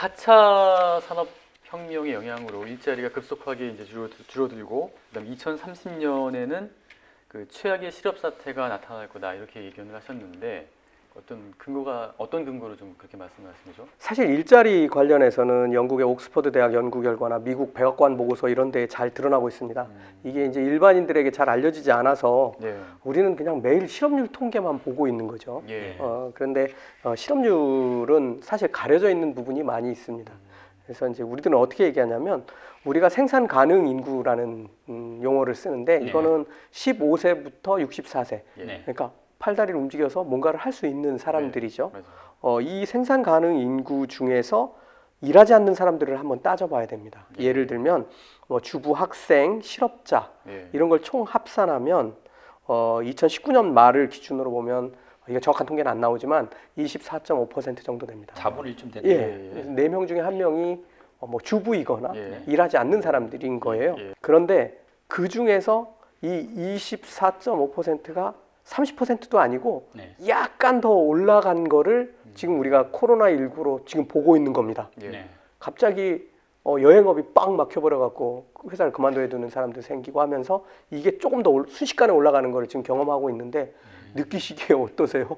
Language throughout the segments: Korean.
4차 산업혁명의 영향으로 일자리가 급속하게 이제 줄어들고, 그다음 2030년에는 그 최악의 실업 사태가 나타날 거다 이렇게 예견을 하셨는데 어떤 근거로 좀 그렇게 말씀하시죠? 사실 일자리 관련해서는 영국의 옥스퍼드 대학 연구 결과나 미국 백악관 보고서 이런 데에 잘 드러나고 있습니다. 이게 이제 일반인들에게 잘 알려지지 않아서 우리는 그냥 매일 실업률 통계만 보고 있는 거죠. 그런데 실업률은 사실 가려져 있는 부분이 많이 있습니다. 그래서 이제 우리들은 어떻게 얘기하냐면 우리가 생산 가능 인구라는 용어를 쓰는데 이거는 15세부터 64세. 그러니까 팔다리를 움직여서 뭔가를 할 수 있는 사람들이죠. 이 생산 가능 인구 중에서 일하지 않는 사람들을 한번 따져봐야 됩니다. 예를 들면 뭐 주부, 학생, 실업자 이런 걸 총 합산하면 2019년 말을 기준으로 보면 이게 정확한 통계는 안 나오지만 24.5% 정도 됩니다. 4분의 1쯤 되네요. 4명 중에 1명이 뭐 주부이거나 일하지 않는 사람들인 거예요. 그런데 그 중에서 이 24.5%가 30%도 아니고 약간 더 올라간 거를 지금 우리가 코로나19로 지금 보고 있는 겁니다. 갑자기 여행업이 빵 막혀버려갖고 회사를 그만둬야 되는 사람들 생기고 하면서 이게 조금 더 순식간에 올라가는 거를 지금 경험하고 있는데 느끼시기에 어떠세요?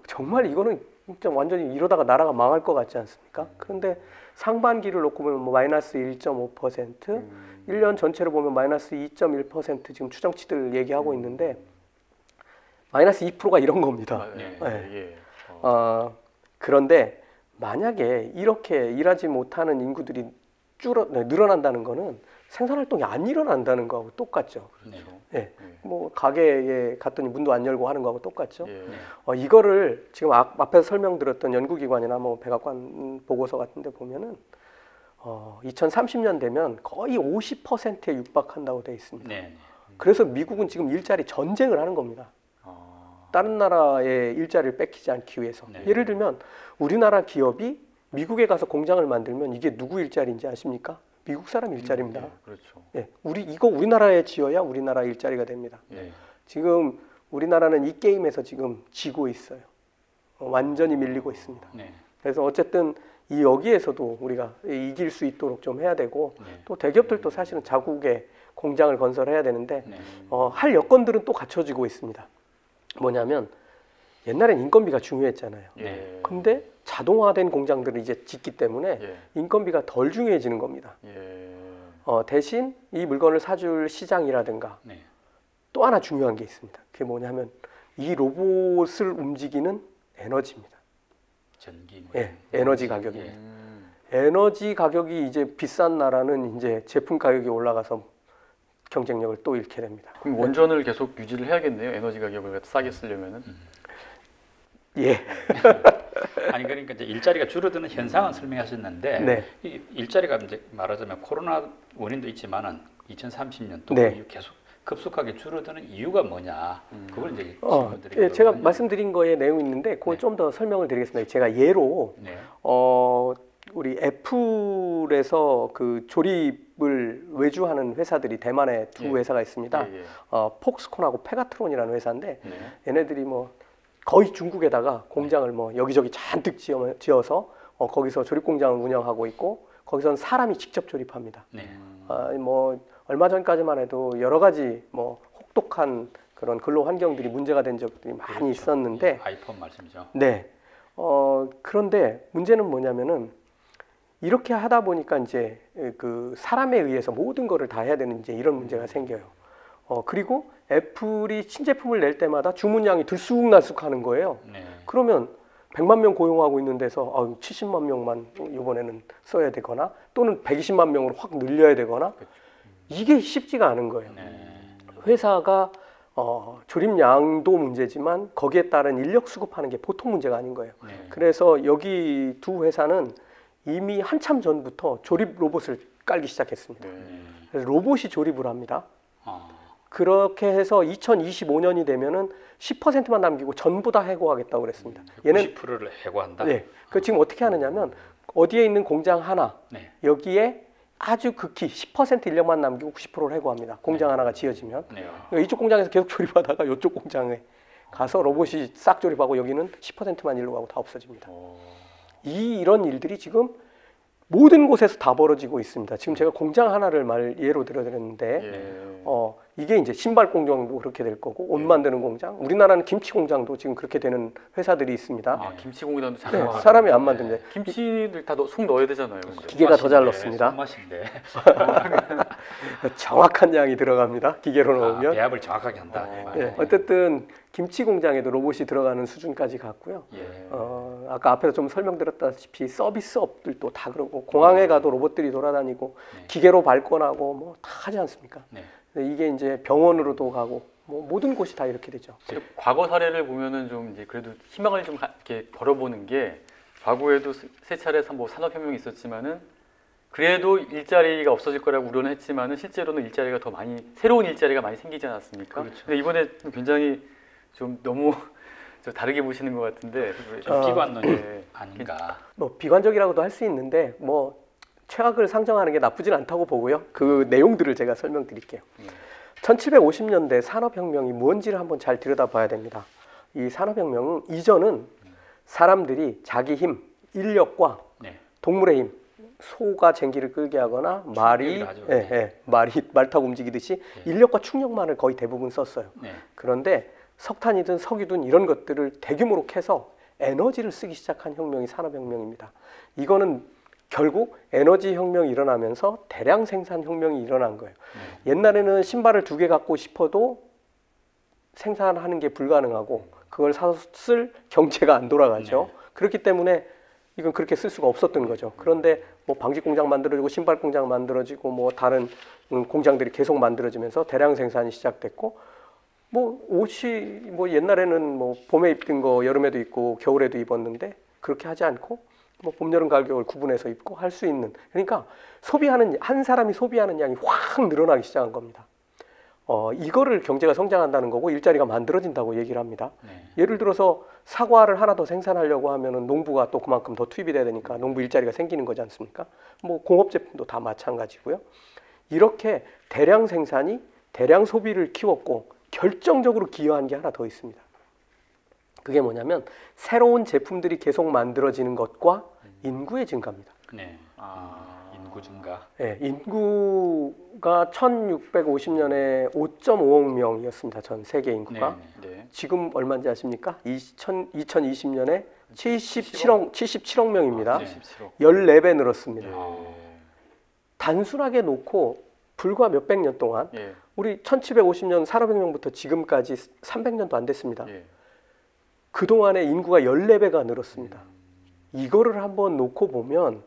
정말 이거는 진짜 완전히 이러다가 나라가 망할 것 같지 않습니까? 그런데 상반기를 놓고 보면 뭐 마이너스 1.5%, 1년 전체로 보면 마이너스 2.1% 지금 추정치들 얘기하고 있는데 마이너스 2%가 이런 겁니다. 그런데 만약에 이렇게 일하지 못하는 인구들이 늘어난다는 거는 생산활동이 안 일어난다는 거하고 똑같죠. 뭐 가게에 갔더니 문도 안 열고 하는 거하고 똑같죠. 이거를 지금 앞에서 설명드렸던 연구기관이나 뭐 백악관 보고서 같은 데 보면은 2030년 되면 거의 50%에 육박한다고 되어 있습니다. 그래서 미국은 지금 일자리 전쟁을 하는 겁니다. 다른 나라의 일자리를 뺏기지 않기 위해서. 예를 들면 우리나라 기업이 미국에 가서 공장을 만들면 이게 누구 일자리인지 아십니까? 미국 사람 일자리입니다. 그렇죠. 이거 우리나라에 지어야 우리나라 일자리가 됩니다. 지금 우리나라는 이 게임에서 지금 지고 있어요. 완전히 밀리고 있습니다. 그래서 어쨌든 여기에서도 우리가 이길 수 있도록 좀 해야 되고 또 대기업들도 사실은 자국에 공장을 건설해야 되는데 할 여건들은 또 갖춰지고 있습니다. 뭐냐면 옛날엔 인건비가 중요했잖아요. 근데 자동화된 공장들을 이제 짓기 때문에 인건비가 덜 중요해지는 겁니다. 대신 이 물건을 사줄 시장이라든가 또 하나 중요한 게 있습니다. 그게 뭐냐면 이 로봇을 움직이는 에너지입니다. 전기. 에너지 가격입니다. 에너지 가격이 이제 비싼 나라는 이제 제품 가격이 올라가서 경쟁력을 또 잃게 됩니다. 그럼 원전을 계속 유지를 해야겠네요. 에너지 가격을 싸게 쓰려면은. 아니 그러니까 이제 일자리가 줄어드는 현상은 설명하셨는데 이 일자리가 이제 말하자면 코로나 원인도 있지만은 2030년 또 계속 급속하게 줄어드는 이유가 뭐냐? 그걸 이제 질문드리는 제가 말씀드린 거에 내용이 있는데 그걸 좀 더 설명을 드리겠습니다. 제가 예로 우리 애플에서 그 조립을 외주하는 회사들이 대만에 두 회사가 있습니다. 폭스콘하고 페가트론이라는 회사인데 얘네들이 뭐 거의 중국에다가 공장을 뭐 여기저기 잔뜩 지어서 거기서 조립 공장을 운영하고 있고 거기서는 사람이 직접 조립합니다. 뭐 얼마 전까지만 해도 여러 가지 뭐 혹독한 그런 근로 환경들이 문제가 된 적들이 많이 있었는데 아이폰 말씀이죠. 그런데 문제는 뭐냐면은 이렇게 하다 보니까 이제 그 사람에 의해서 모든 거를 다 해야 되는 이제 이런 문제가 생겨요. 그리고 애플이 신제품을 낼 때마다 주문량이 들쑥날쑥하는 거예요. 그러면 100만 명 고용하고 있는 데서 70만 명만 이번에는 써야 되거나 또는 120만 명으로 확 늘려야 되거나 이게 쉽지가 않은 거예요. 회사가 조립량도 문제지만 거기에 따른 인력 수급하는 게 보통 문제가 아닌 거예요. 그래서 여기 두 회사는 이미 한참 전부터 조립 로봇을 깔기 시작했습니다. 그래서 로봇이 조립을 합니다. 그렇게 해서 2025년이 되면은 10%만 남기고 전부 다 해고하겠다고 그랬습니다. 얘는 90%를 해고한다? 그 지금 어떻게 하느냐면 어디에 있는 공장 하나 여기에 아주 극히 10% 인력만 남기고 90%를 해고합니다. 공장 하나가 지어지면 그러니까 이쪽 공장에서 계속 조립하다가 이쪽 공장에 가서 로봇이 싹 조립하고 여기는 10%만 일로 가고 다 없어집니다. 이런 일들이 지금 모든 곳에서 다 벌어지고 있습니다. 지금 제가 공장 하나를 예로 들어드렸는데 이게 이제 신발 공장도 그렇게 될 거고 옷 만드는 공장, 우리나라는 김치 공장도 지금 그렇게 되는 회사들이 있습니다. 아, 김치 공장도 잘 사람이 안 만듭니다. 김치를 다 속 넣어야 되잖아요. 근데. 기계가 더 잘 넣습니다. 손맛인데. 정확한 양이 들어갑니다. 기계로 넣으면. 배합을 정확하게 한다. 어쨌든 김치 공장에도 로봇이 들어가는 수준까지 갔고요. 아까 앞에서 좀 설명드렸다시피 서비스업들도 다 그러고 공항에 가도 로봇들이 돌아다니고 기계로 발권하고 뭐 다 하지 않습니까? 이게 이제 병원으로도 가고 뭐 모든 곳이 다 이렇게 되죠. 과거 사례를 보면은 좀 이제 그래도 희망을 좀 이렇게 걸어보는 게 과거에도 세 차례 뭐 산업혁명이 있었지만은 그래도 일자리가 없어질 거라고 우려는 했지만은 실제로는 일자리가 더 많이 새로운 일자리가 많이 생기지 않았습니까? 그렇죠. 근데 이번에 굉장히 좀 너무 다르게 보시는 것 같은데 좀 비관론이 아닌가. 뭐 비관적이라고도 할 수 있는데 뭐 최악을 상정하는 게 나쁘진 않다고 보고요. 그 내용들을 제가 설명드릴게요. 1750년대 산업혁명이 뭔지를 한번 잘 들여다봐야 됩니다. 이 산업혁명은 이전은 사람들이 자기 힘, 인력과 동물의 힘, 소가 쟁기를 끌게 하거나 말이 말 타고 움직이듯이 인력과 충력만을 거의 대부분 썼어요. 그런데 석탄이든 석유든 이런 것들을 대규모로 캐서 에너지를 쓰기 시작한 혁명이 산업혁명입니다. 이거는 결국 에너지 혁명이 일어나면서 대량 생산 혁명이 일어난 거예요. 옛날에는 신발을 2개 갖고 싶어도 생산하는 게 불가능하고 그걸 사서 경제가 안 돌아가죠. 그렇기 때문에 이건 그렇게 쓸 수가 없었던 거죠. 그런데 뭐 방직 공장 만들어지고 신발 공장 만들어지고 뭐 다른 공장들이 계속 만들어지면서 대량 생산이 시작됐고 뭐 옷이 뭐 옛날에는 뭐 봄에 입던 거 여름에도 입고 겨울에도 입었는데 그렇게 하지 않고 뭐 봄, 여름, 가을, 겨울 구분해서 입고 할 수 있는, 그러니까 한 사람이 소비하는 양이 확 늘어나기 시작한 겁니다. 이거를 경제가 성장한다는 거고 일자리가 만들어진다고 얘기를 합니다. 예를 들어서 사과를 하나 더 생산하려고 하면은 농부가 또 그만큼 더 투입이 돼야 되니까 농부 일자리가 생기는 거지 않습니까? 뭐 공업 제품도 다 마찬가지고요. 이렇게 대량 생산이 대량 소비를 키웠고 결정적으로 기여한 게 하나 더 있습니다. 그게 뭐냐면 새로운 제품들이 계속 만들어지는 것과 인구의 증가입니다. 인구 증가. 인구가 1650년에 5.5억 명이었습니다. 전 세계 인구가. 지금 얼마인지 아십니까? 2020년에 77억 명입니다. 14배 늘었습니다. 단순하게 놓고 불과 몇백 년 동안 우리 1750년 산업혁명부터 지금까지 300년도 안 됐습니다. 그동안에 인구가 14배가 늘었습니다. 이거를 한번 놓고 보면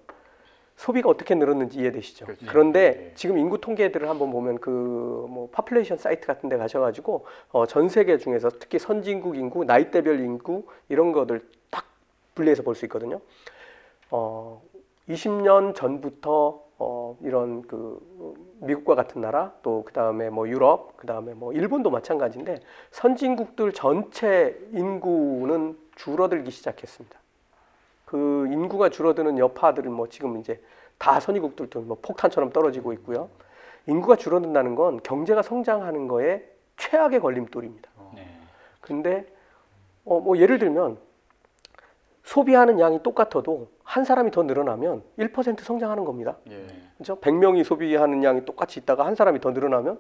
소비가 어떻게 늘었는지 이해되시죠? 그런데 지금 인구 통계들을 한번 보면 뭐 파퓰레이션 사이트 같은 데 가셔가지고 전 세계 중에서 특히 선진국 인구, 나이대별 인구 이런 것들 딱 분리해서 볼 수 있거든요. 20년 전부터 이런 미국과 같은 나라 또 그다음에 뭐 유럽 그다음에 뭐 일본도 마찬가지인데 선진국들 전체 인구는 줄어들기 시작했습니다. 그 인구가 줄어드는 여파들은 뭐 지금 이제 다 선진국들도 뭐 폭탄처럼 떨어지고 있고요. 인구가 줄어든다는 건 경제가 성장하는 거에 최악의 걸림돌입니다. 근데 뭐 예를 들면 소비하는 양이 똑같아도 한 사람이 더 늘어나면 1% 성장하는 겁니다. 그렇죠? 100명이 소비하는 양이 똑같이 있다가 한 사람이 더 늘어나면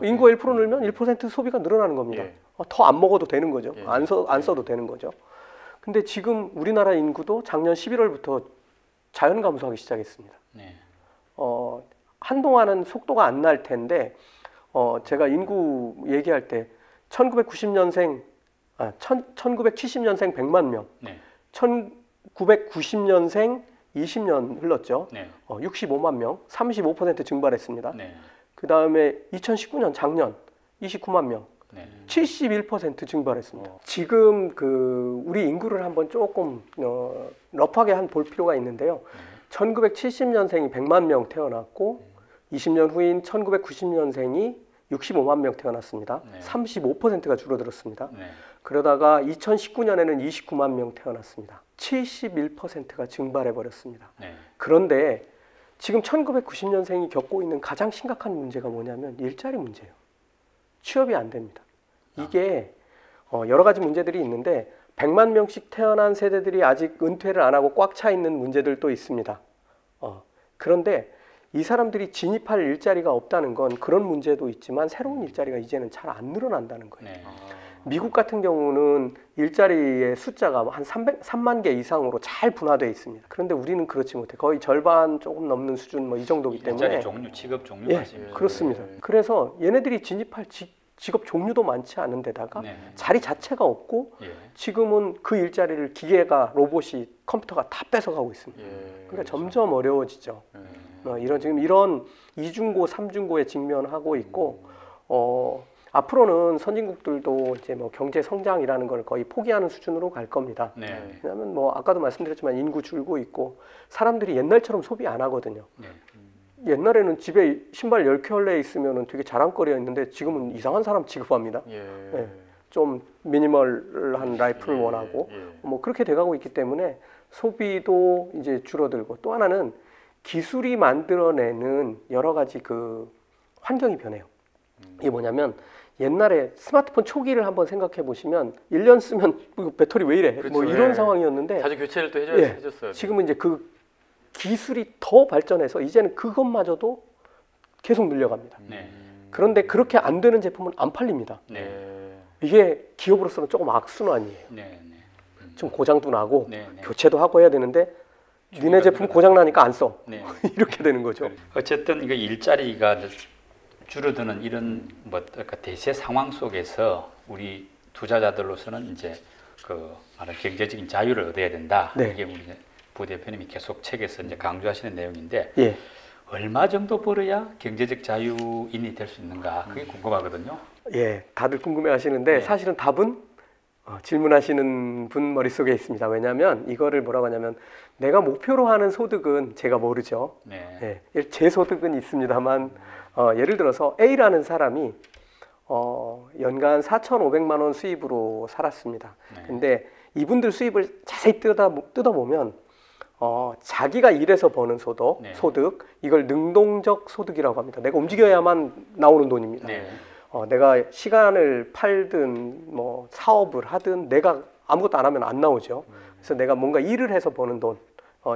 인구가 1% 늘면 1% 소비가 늘어나는 겁니다. 더 안 먹어도 되는 거죠. 안 써도 되는 거죠. 근데 지금 우리나라 인구도 작년 11월부터 자연 감소하기 시작했습니다. 한동안은 속도가 안 날 텐데 제가 인구 얘기할 때 1970년생 100만 명, 1990년생 20년 흘렀죠. 65만 명, 35% 증발했습니다. 그 다음에 2019년 작년 29만 명, 71% 증발했습니다. 지금 우리 인구를 한번 조금 러프하게 볼 필요가 있는데요. 1970년생이 100만 명 태어났고 20년 후인 1990년생이 65만 명 태어났습니다. 35%가 줄어들었습니다. 그러다가 2019년에는 29만 명 태어났습니다. 71%가 증발해버렸습니다. 그런데 지금 1990년생이 겪고 있는 가장 심각한 문제가 뭐냐면 일자리 문제예요. 취업이 안 됩니다. 이게 여러 가지 문제들이 있는데 100만 명씩 태어난 세대들이 아직 은퇴를 안 하고 꽉 차 있는 문제들도 있습니다. 그런데 이 사람들이 진입할 일자리가 없다는 건 그런 문제도 있지만 새로운 일자리가 이제는 잘 안 늘어난다는 거예요. 네. 미국 같은 경우는 일자리의 숫자가 한 3만 개 이상으로 잘 분화되어 있습니다. 그런데 우리는 그렇지 못해. 거의 절반 조금 넘는 수준 뭐 이 정도이기 때문에. 일자리 종류, 직업 종류 말씀이죠. 그렇습니다. 그래서 얘네들이 진입할 직업 종류도 많지 않은 데다가 자리 자체가 없고 지금은 그 일자리를 기계가, 로봇이, 컴퓨터가 다 뺏어가고 있습니다. 그러니까 점점 어려워지죠. 지금 이런 이중고, 삼중고에 직면하고 있고 앞으로는 선진국들도 이제 뭐 경제 성장이라는 걸 거의 포기하는 수준으로 갈 겁니다. 왜냐하면 뭐 아까도 말씀드렸지만 인구 줄고 있고 사람들이 옛날처럼 소비 안 하거든요. 옛날에는 집에 신발 10켤레 있으면 되게 자랑거리였는데 지금은 이상한 사람 취급합니다. 좀 미니멀한 라이프를 원하고 뭐 그렇게 돼가고 있기 때문에 소비도 이제 줄어들고, 또 하나는 기술이 만들어내는 여러 가지 그 환경이 변해요. 이게 뭐냐면 옛날에 스마트폰 초기를 한번 생각해 보시면 1년 쓰면 배터리 왜 이래? 그렇죠. 뭐 이런 상황이었는데 자주 교체를 또 해줬어요. 지금은 이제 그 기술이 더 발전해서 이제는 그것마저도 계속 늘려갑니다. 그런데 그렇게 안 되는 제품은 안 팔립니다. 이게 기업으로서는 조금 악순환이에요. 좀 고장도 나고 교체도 하고 해야 되는데 니네 제품 고장 나니까 안 써. 이렇게 되는 거죠. 어쨌든 이거 일자리가 줄어드는 이런 뭐 대세 상황 속에서 우리 투자자들로서는 이제 그 말하는 경제적인 자유를 얻어야 된다. 이게 우리 부대표님이 계속 책에서 이제 강조하시는 내용인데 얼마 정도 벌어야 경제적 자유인이 될 수 있는가? 그게 궁금하거든요. 다들 궁금해하시는데 사실은 답은 질문하시는 분 머릿속에 있습니다. 왜냐하면 이거를 뭐라고 하냐면 내가 목표로 하는 소득은 제가 모르죠. 제 소득은 있습니다만 예를 들어서 A라는 사람이 연간 4,500만 원 수입으로 살았습니다. 근데 이분들 수입을 자세히 뜯어보면 자기가 일해서 버는 소득, 이걸 능동적 소득이라고 합니다. 내가 움직여야만 나오는 돈입니다. 내가 시간을 팔든 뭐 사업을 하든 내가 아무것도 안 하면 안 나오죠. 그래서 내가 뭔가 일을 해서 버는 돈,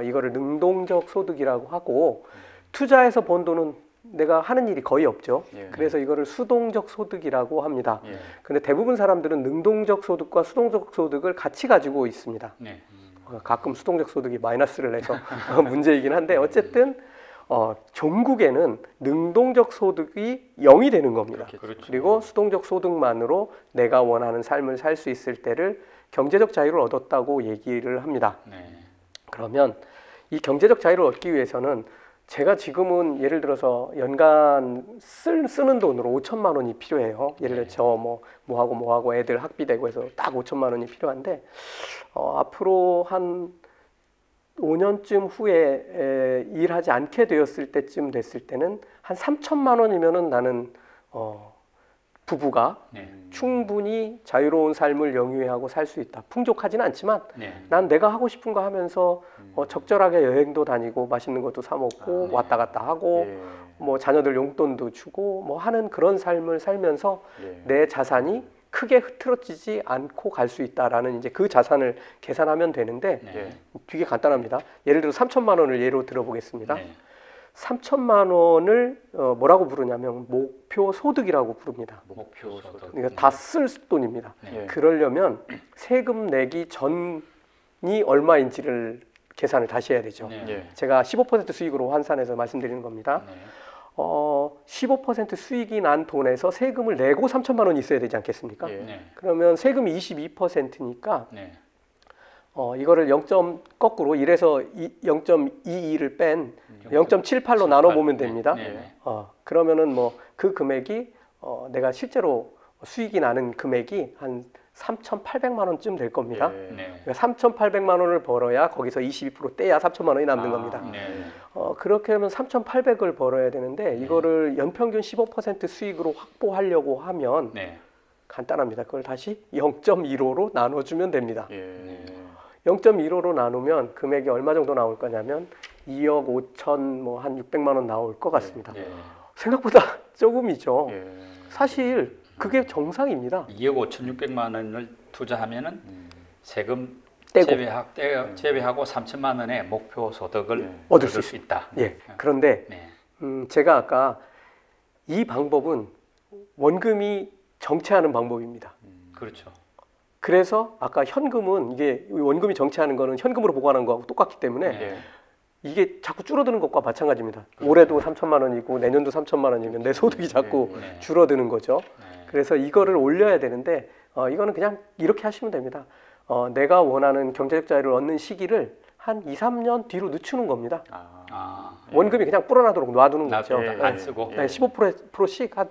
이거를 능동적 소득이라고 하고, 투자해서 번 돈은 내가 하는 일이 거의 없죠. 그래서 이거를 수동적 소득이라고 합니다. 근데 대부분 사람들은 능동적 소득과 수동적 소득을 같이 가지고 있습니다. 가끔 수동적 소득이 마이너스를 내서 문제이긴 한데 어쨌든 종국에는 능동적 소득이 0이 되는 겁니다. 그리고 수동적 소득만으로 내가 원하는 삶을 살 수 있을 때를 경제적 자유를 얻었다고 얘기를 합니다. 그러면 이 경제적 자유를 얻기 위해서는 제가 지금은 예를 들어서 연간 쓰는 돈으로 5천만 원이 필요해요. 예를 들어 저 뭐하고 애들 학비 대고 해서 딱 5천만 원이 필요한데 앞으로 한 5년쯤 후에 일하지 않게 되었을 때쯤 됐을 때는 한 3천만 원이면은 나는 부부가 충분히 자유로운 삶을 영위하고 살 수 있다. 풍족하지는 않지만 난 내가 하고 싶은 거 하면서 적절하게 여행도 다니고 맛있는 것도 사 먹고 왔다 갔다 하고 뭐 자녀들 용돈도 주고 뭐 하는 그런 삶을 살면서 내 자산이 크게 흐트러지지 않고 갈 수 있다라는 이제 그 자산을 계산하면 되는데 되게 간단합니다. 예를 들어 3천만 원을 예로 들어보겠습니다. 3천만 원을 뭐라고 부르냐면 목표 소득이라고 부릅니다. 목표 소득. 그러니까 다 쓸 돈입니다. 그러려면 세금 내기 전이 얼마인지를 계산을 다시 해야 되죠. 제가 15% 수익으로 환산해서 말씀드리는 겁니다. 15% 수익이 난 돈에서 세금을 내고 3천만 원이 있어야 되지 않겠습니까? 그러면 세금이 22%니까 이거를 0점 거꾸로 1에서 0.22를 뺀 0.78로 나눠보면 됩니다. 그러면은 뭐 그 금액이 내가 실제로 수익이 나는 금액이 한 3,800만 원쯤 될 겁니다. 그러니까 3,800만 원을 벌어야 거기서 22% 떼야 3천만 원이 남는 겁니다. 그렇게 하면 3,800을 벌어야 되는데 이거를 연평균 15% 수익으로 확보하려고 하면 간단합니다. 그걸 다시 0.15로 나눠주면 됩니다. 0.15로 나누면 금액이 얼마 정도 나올 거냐면 2억 5천 뭐 한 600만 원 나올 것 같습니다. 생각보다 조금이죠. 사실 그게 정상입니다. 2억 5천 6백만 원을 투자하면은 세금 떼고 제외하고 3천만 원의 목표 소득을 얻을 수 있다. 예. 그런데 제가 아까 이 방법은 원금이 정체하는 방법입니다. 그렇죠. 그래서 아까 현금은 이게 원금이 정체하는 거는 현금으로 보관한 거하고 똑같기 때문에 이게 자꾸 줄어드는 것과 마찬가지입니다. 올해도 3천만 원이고 내년도 3천만 원이면 내 소득이 자꾸 줄어드는 거죠. 그래서 이거를 올려야 되는데 이거는 그냥 이렇게 하시면 됩니다. 내가 원하는 경제적 자유를 얻는 시기를 한 2, 3년 뒤로 늦추는 겁니다. 원금이 그냥 불어나도록 놔두는 거죠. 안 쓰고 15%씩 한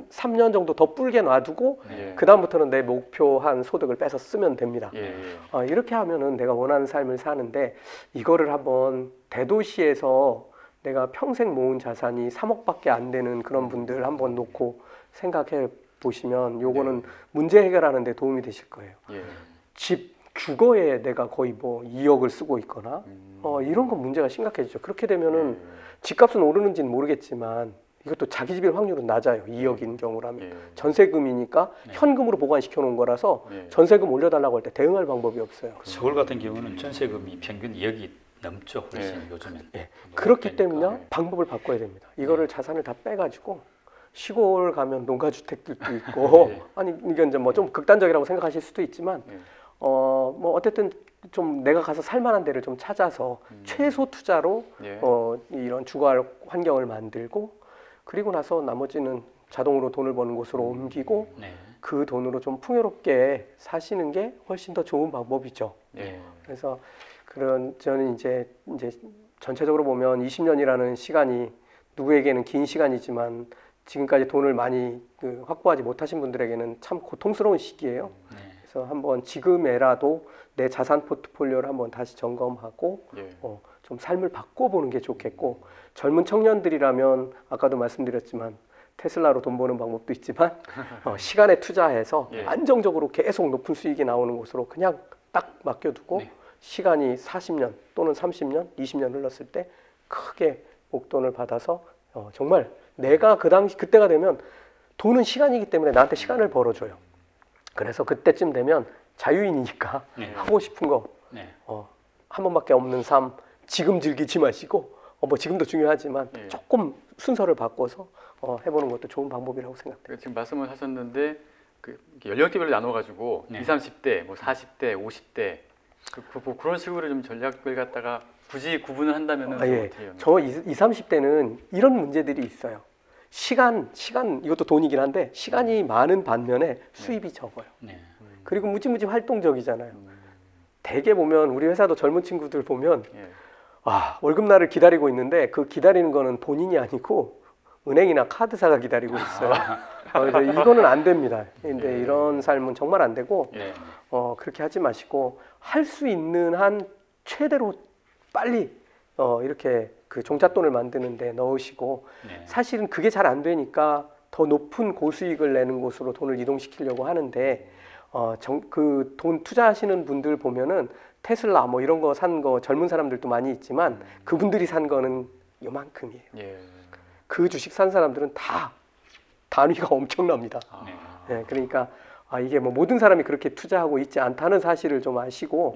3년 정도 더 불게 놔두고 그 다음부터는 내 목표한 소득을 빼서 쓰면 됩니다. 이렇게 하면은 내가 원하는 삶을 사는데 이거를 한번 대도시에서 내가 평생 모은 자산이 3억밖에 안 되는 그런 분들 한번 놓고 생각해 보시면 요거는 문제 해결하는 데 도움이 되실 거예요. 집 주거에 내가 거의 뭐 2억을 쓰고 있거나 이런 건 문제가 심각해지죠. 그렇게 되면은 집값은 오르는지는 모르겠지만 이것도 자기 집일 확률은 낮아요. 2억인 경우라면 전세금이니까 현금으로 보관시켜 놓은 거라서 전세금 올려달라고 할 때 대응할 방법이 없어요. 서울 같은 경우는 전세금이 평균 2억이 넘죠. 훨씬 요즘엔. 그렇기 때문에 방법을 바꿔야 됩니다. 이거를 자산을 다 빼가지고 시골 가면 농가주택들도 있고 아니 이건 이제 뭐 좀 극단적이라고 생각하실 수도 있지만 뭐 어쨌든 좀 내가 가서 살만한 데를 좀 찾아서 최소 투자로 이런 주거할 환경을 만들고 그리고 나서 나머지는 자동으로 돈을 버는 곳으로 옮기고 그 돈으로 좀 풍요롭게 사시는 게 훨씬 더 좋은 방법이죠. 그래서 저는 이제 전체적으로 보면 20년이라는 시간이 누구에게는 긴 시간이지만 지금까지 돈을 많이 확보하지 못하신 분들에게는 참 고통스러운 시기예요. 그래서 한번 지금에라도 내 자산 포트폴리오를 한번 다시 점검하고 좀 삶을 바꿔보는 게 좋겠고 젊은 청년들이라면 아까도 말씀드렸지만 테슬라로 돈 버는 방법도 있지만 시간에 투자해서 안정적으로 계속 높은 수익이 나오는 곳으로 그냥 딱 맡겨두고 시간이 40년 또는 30년, 20년 흘렀을 때 크게 목돈을 받아서 정말 내가 그때가 되면 돈은 시간이기 때문에 나한테 시간을 벌어줘요. 그래서 그때쯤 되면 자유인이니까 하고 싶은 거 한 번밖에 없는 삶 지금 즐기지 마시고 뭐 지금도 중요하지만 조금 순서를 바꿔서 해보는 것도 좋은 방법이라고 생각돼요. 지금 말씀을 하셨는데 연령대별로 나눠가지고 20, 30대, 뭐 40대, 50대 그런 식으로 좀 전략을 갖다가 굳이 구분을 한다면은 저 20, 30대는 이런 문제들이 있어요. 시간 이것도 돈이긴 한데 시간이 많은 반면에 수입이 적어요. 그리고 무지무지 활동적이잖아요. 대개 보면 우리 회사도 젊은 친구들 보면 월급날을 기다리고 있는데 그 기다리는 거는 본인이 아니고 은행이나 카드사가 기다리고 있어요. 그래서 이거는 안 됩니다. 근데 이런 삶은 정말 안 되고 그렇게 하지 마시고 할 수 있는 한 최대로 빨리 이렇게 그 종잣돈을 만드는 데 넣으시고 사실은 그게 잘 안 되니까 더 높은 고수익을 내는 곳으로 돈을 이동시키려고 하는데 그 돈 투자하시는 분들 보면은 테슬라 뭐 이런 거 산 거 젊은 사람들도 많이 있지만 그분들이 산 거는 요만큼이에요. 그 주식 산 사람들은 다 단위가 엄청납니다. 그러니까 이게 뭐 모든 사람이 그렇게 투자하고 있지 않다는 사실을 좀 아시고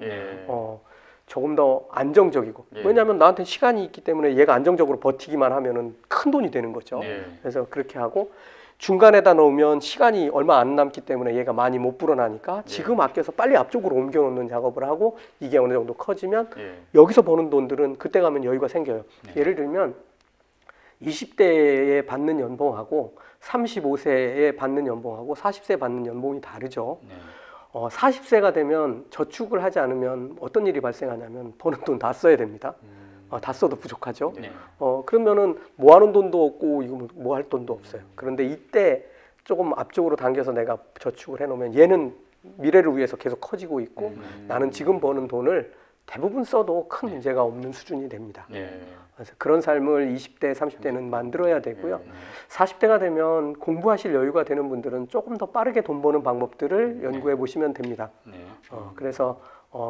조금 더 안정적이고 왜냐하면 나한테 시간이 있기 때문에 얘가 안정적으로 버티기만 하면은 큰 돈이 되는 거죠. 그래서 그렇게 하고 중간에다 넣으면 시간이 얼마 안 남기 때문에 얘가 많이 못 불어나니까 지금 아껴서 빨리 앞쪽으로 옮겨 놓는 작업을 하고 이게 어느 정도 커지면 여기서 버는 돈들은 그때 가면 여유가 생겨요. 예를 들면 20대에 받는 연봉하고 35세에 받는 연봉하고 40세에 받는 연봉이 다르죠. 40세가 되면 저축을 하지 않으면 어떤 일이 발생하냐면 버는 돈 다 써야 됩니다. 다 써도 부족하죠. 그러면은 모아놓은 돈도 없고 이거 뭐 할 돈도 없어요. 그런데 이때 조금 앞쪽으로 당겨서 내가 저축을 해놓으면 얘는 미래를 위해서 계속 커지고 있고 나는 지금 버는 돈을 대부분 써도 큰 문제가 없는 수준이 됩니다. 그래서 그런 삶을 20대, 30대는 만들어야 되고요. 40대가 되면 공부하실 여유가 되는 분들은 조금 더 빠르게 돈 버는 방법들을 연구해 보시면 됩니다. 그래서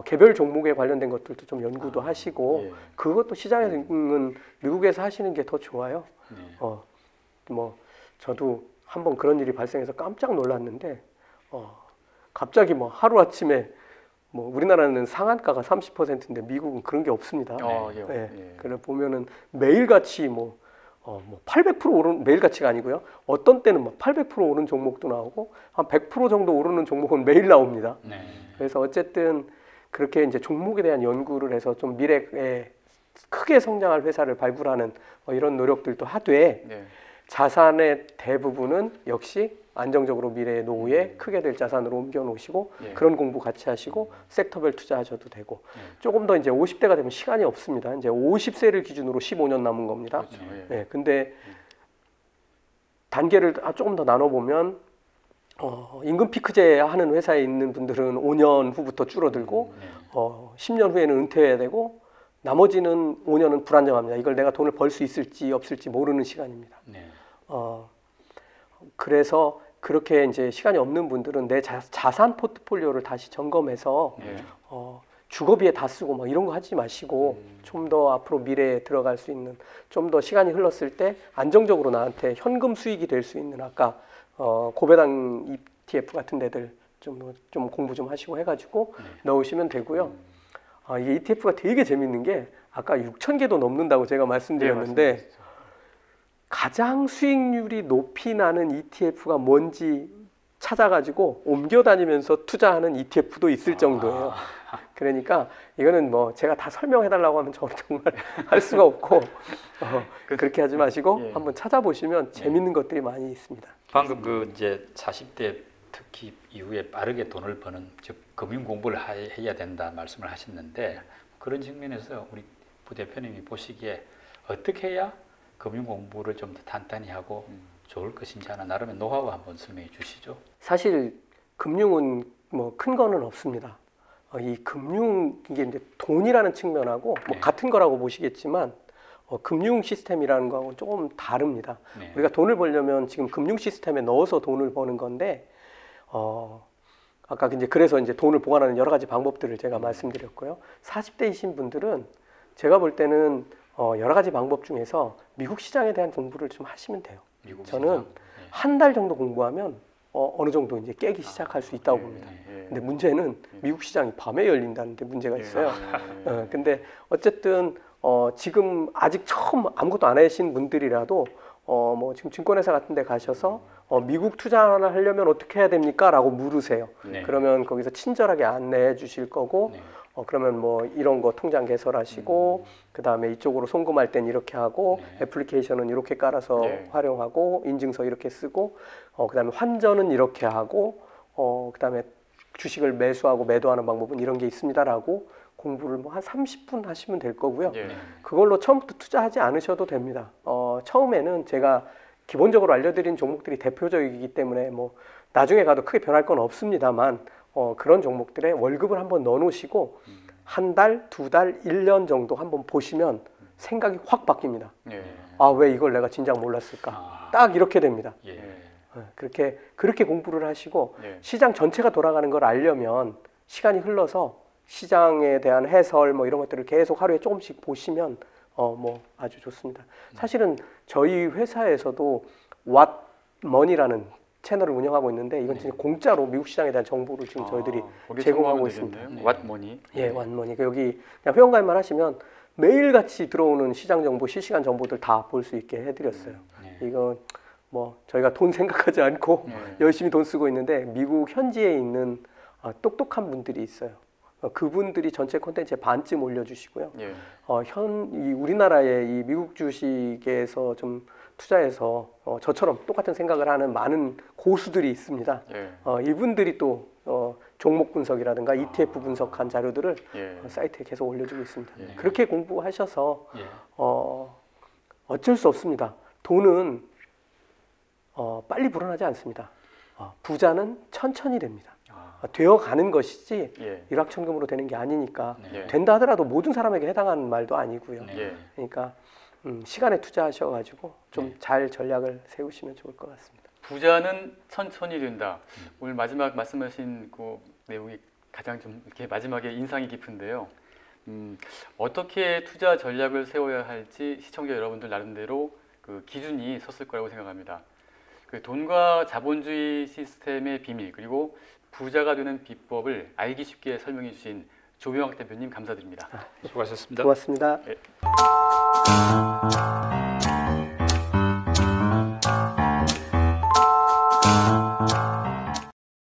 개별 종목에 관련된 것들도 좀 연구도 하시고 그것도 시장에서는 미국에서 하시는 게 더 좋아요. 뭐 저도 한번 그런 일이 발생해서 깜짝 놀랐는데 갑자기 뭐 하루아침에 뭐 우리나라는 상한가가 30%인데 미국은 그런 게 없습니다. 예. 네. 그래 보면은 매일같이 뭐 800% 오른 매일같이가 아니고요. 어떤 때는 막 800% 오른 종목도 나오고 한 100% 정도 오르는 종목은 매일 나옵니다. 네. 그래서 어쨌든 그렇게 이제 종목에 대한 연구를 해서 좀 미래에 크게 성장할 회사를 발굴하는 이런 노력들도 하되 네. 자산의 대부분은 역시 안정적으로 미래의 노후에 크게 될 자산으로 옮겨 놓으시고 그런 공부 같이 하시고 섹터별 투자하셔도 되고 조금 더 이제 50대가 되면 시간이 없습니다. 이제 50세를 기준으로 15년 남은 겁니다. 그렇죠. 네, 근데 단계를 조금 더 나눠 보면 임금 피크제 하는 회사에 있는 분들은 5년 후부터 줄어들고 10년 후에는 은퇴해야 되고 나머지는 5년은 불안정합니다. 이걸 내가 돈을 벌 수 있을지 없을지 모르는 시간입니다. 네. 그래서 그렇게 이제 시간이 없는 분들은 내 자산 포트폴리오를 다시 점검해서 주거비에 다 쓰고 막 이런 거 하지 마시고 좀 더 앞으로 미래에 들어갈 수 있는 좀 더 시간이 흘렀을 때 안정적으로 나한테 현금 수익이 될 수 있는 아까 고배당 ETF 같은 데들 좀 공부 좀 하시고 해가지고 넣으시면 되고요. 이게 ETF가 되게 재밌는 게 아까 6,000개도 넘는다고 제가 말씀드렸는데 가장 수익률이 높이 나는 ETF가 뭔지 찾아가지고 옮겨 다니면서 투자하는 ETF도 있을 정도예요. 그러니까 이거는 뭐 제가 다 설명해달라고 하면 저는 정말 할 수가 없고 그렇게 하지 마시고 한번 찾아보시면 재밌는 것들이 많이 있습니다. 방금 그 이제 40대 특히 이후에 빠르게 돈을 버는 즉 금융 공부를 해야 된다 말씀을 하셨는데 그런 측면에서 우리 부대표님이 보시기에 어떻게 해야 금융 공부를 좀 더 단단히 하고 좋을 것인지 하나 나름의 노하우 한번 설명해 주시죠. 사실 금융은 뭐 큰 거는 없습니다. 이 금융 이게 이제 돈이라는 측면하고 뭐 같은 거라고 보시겠지만 금융 시스템이라는 거하고 조금 다릅니다. 우리가 돈을 벌려면 지금 금융 시스템에 넣어서 돈을 버는 건데 아까 이제 그래서 이제 돈을 보관하는 여러 가지 방법들을 제가 말씀드렸고요. 40대이신 분들은 제가 볼 때는 여러 가지 방법 중에서 미국 시장에 대한 공부를 좀 하시면 돼요. 저는 한 달 정도 공부하면 어느 정도 이제 깨기 시작할 수 있다고 봅니다. 근데 문제는 미국 시장이 밤에 열린다는 데 문제가 있어요. 근데 어쨌든 지금 아직 처음 아무것도 안 하신 분들이라도 뭐 지금 증권회사 같은 데 가셔서 미국 투자를 하려면 어떻게 해야 됩니까? 라고 물으세요. 그러면 거기서 친절하게 안내해 주실 거고 그러면 뭐 이런 거 통장 개설하시고 그 다음에 이쪽으로 송금할 땐 이렇게 하고 애플리케이션은 이렇게 깔아서 활용하고 인증서 이렇게 쓰고 그 다음에 환전은 이렇게 하고 그 다음에 주식을 매수하고 매도하는 방법은 이런 게 있습니다라고 공부를 뭐 한 30분 하시면 될 거고요. 그걸로 처음부터 투자하지 않으셔도 됩니다. 처음에는 제가 기본적으로 알려드린 종목들이 대표적이기 때문에 뭐 나중에 가도 크게 변할 건 없습니다만 그런 종목들에 월급을 한번 넣어놓으시고 한 달, 두 달, 1년 정도 한번 보시면 생각이 확 바뀝니다. 아, 왜 이걸 내가 진작 몰랐을까? 딱 이렇게 됩니다. 그렇게 공부를 하시고 시장 전체가 돌아가는 걸 알려면 시간이 흘러서 시장에 대한 해설 뭐 이런 것들을 계속 하루에 조금씩 보시면 뭐 아주 좋습니다. 사실은 저희 회사에서도 왓머니라는 채널을 운영하고 있는데 이건 진짜 공짜로 미국 시장에 대한 정보를 지금 저희들이 제공하고 있습니다. 왓머니. 왓머니. 여기 그냥 회원가입만 하시면 매일같이 들어오는 시장 정보, 실시간 정보들 다 볼 수 있게 해드렸어요. 이거 뭐 저희가 돈 생각하지 않고 열심히 돈 쓰고 있는데 미국 현지에 있는 똑똑한 분들이 있어요. 그분들이 전체 콘텐츠에 반쯤 올려주시고요. 이 우리나라의 이 미국 주식에서 좀 투자해서 저처럼 똑같은 생각을 하는 많은 고수들이 있습니다. 이분들이 또 종목 분석이라든가 ETF 분석한 자료들을 사이트에 계속 올려주고 있습니다. 그렇게 공부하셔서 어쩔 수 없습니다. 돈은 빨리 불어나지 않습니다. 부자는 천천히 됩니다. 되어가는 것이지 일확천금으로 되는 게 아니니까 된다 하더라도 모든 사람에게 해당하는 말도 아니고요. 그러니까 시간에 투자하셔가지고 좀 잘 전략을 세우시면 좋을 것 같습니다. 부자는 천천히 된다. 오늘 마지막 말씀하신 그 내용이 가장 좀 이렇게 마지막에 인상이 깊은데요. 어떻게 투자 전략을 세워야 할지 시청자 여러분들 나름대로 그 기준이 섰을 거라고 생각합니다. 그 돈과 자본주의 시스템의 비밀 그리고 부자가 되는 비법을 알기 쉽게 설명해 주신 조병학 대표님 감사드립니다. 수고하셨습니다. 고맙습니다. 네.